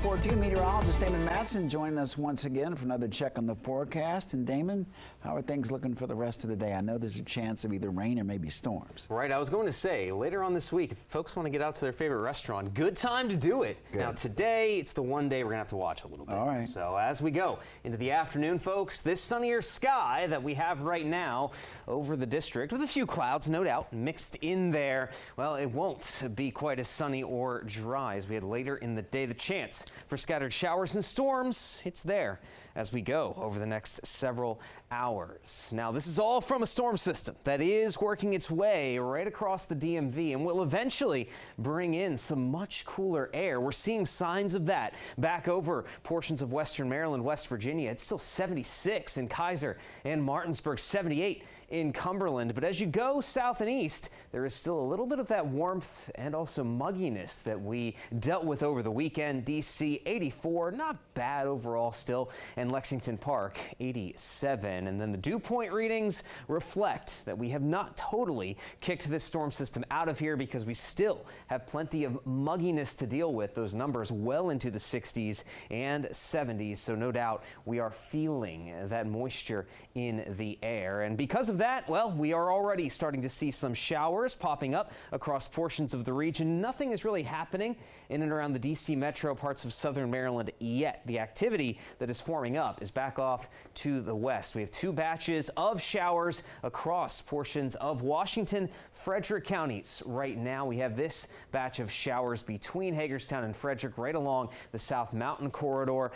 14, meteorologist Damon Madsen joining us once again for another check on the forecast. And Damon, how are things looking for the rest of the day? I know there's a chance of either rain or maybe storms. Right, I was going to say, later on this week, if folks want to get out to their favorite restaurant, good time to do it. Good. Now today, it's the one day we're going to have to watch a little bit. All right. So as we go into the afternoon, folks, this sunnier sky that we have right now over the district, with a few clouds, no doubt, mixed in there, well, it won't be quite as sunny or dry as we had later in the day. The chance for scattered showers and storms, it's there as we go over the next several hours. Now, this is all from a storm system that is working its way right across the DMV and will eventually bring in some much cooler air. We're seeing signs of that back over portions of western Maryland, West Virginia. It's still 76 in Kaiser and Martinsburg, 78 in Cumberland. But as you go south and east, there is still a little bit of that warmth and also mugginess that we dealt with over the weekend. DC 84, not bad overall still, and Lexington Park 87. And then the dew point readings reflect that we have not totally kicked this storm system out of here because we still have plenty of mugginess to deal with. Those numbers well into the 60s and 70s. So no doubt we are feeling that moisture in the air. And because of that, well, we are already starting to see some showers popping up across portions of the region. Nothing is really happening in and around the DC metro, parts of southern Maryland yet. The activity that is forming up is back off to the west. We have two batches of showers across portions of Washington, Frederick counties. Right now, we have this batch of showers between Hagerstown and Frederick, right along the South Mountain corridor.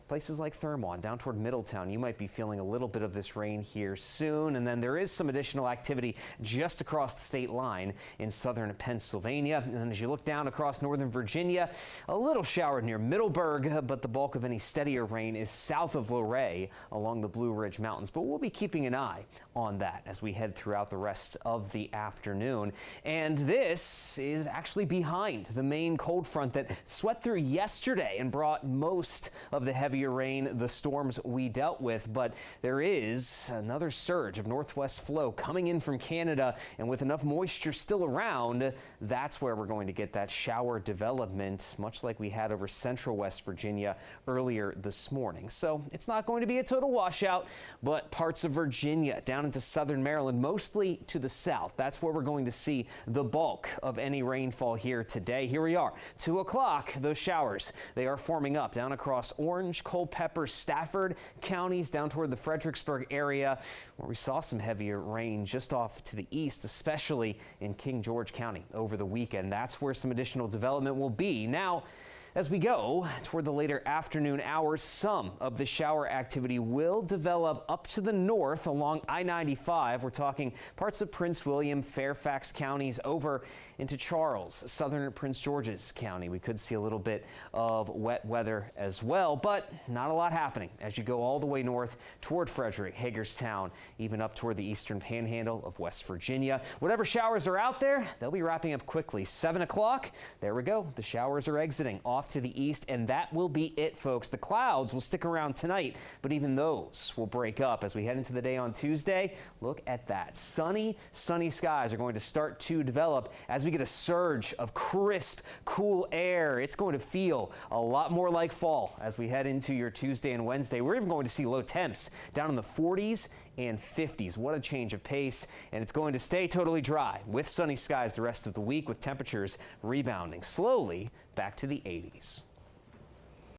Places like Thermon, down toward Middletown, you might be feeling a little bit of this rain here soon. And then there is some additional activity just across the state line in southern Pennsylvania. And then as you look down across northern Virginia, a little shower near Middleburg, but the bulk of any steadier rain is south of Luray along the Blue Ridge Mountains. But we'll be keeping an eye on that as we head throughout the rest of the afternoon. And this is actually behind the main cold front that swept through yesterday and brought most of the heavier rain, the storms we dealt with. But there is another surge of northwest flow coming in from Canada, and with enough moisture still around, that's where we're going to get that shower development, much like we had over central West Virginia earlier this morning. So it's not going to be a total washout, but parts of Virginia down into southern Maryland, mostly to the south, that's where we're going to see the bulk of any rainfall here today. Here we are, 2 o'clock. Those showers, they are forming up down across Orange, Culpeper, Stafford counties, down toward the Fredericksburg area, where we saw some heavier rain just off to the east, especially in King George County over the weekend. That's where some additional development will be. Now, as we go toward the later afternoon hours, some of the shower activity will develop up to the north along I-95. We're talking parts of Prince William, Fairfax counties over into Charles, southern Prince George's County. We could see a little bit of wet weather as well, but not a lot happening as you go all the way north toward Frederick, Hagerstown, even up toward the eastern panhandle of West Virginia. Whatever showers are out there, they'll be wrapping up quickly. 7 o'clock, there we go. The showers are exiting off to the east, and that will be it, folks. The clouds will stick around tonight, but even those will break up as we head into the day on Tuesday. Look at that. Sunny skies are going to start to develop as we get a surge of crisp, cool air. It's going to feel a lot more like fall as we head into your Tuesday and Wednesday. We're even going to see low temps down in the 40s and 50s. What a change of pace. And it's going to stay totally dry with sunny skies the rest of the week, with temperatures rebounding slowly back to the 80s.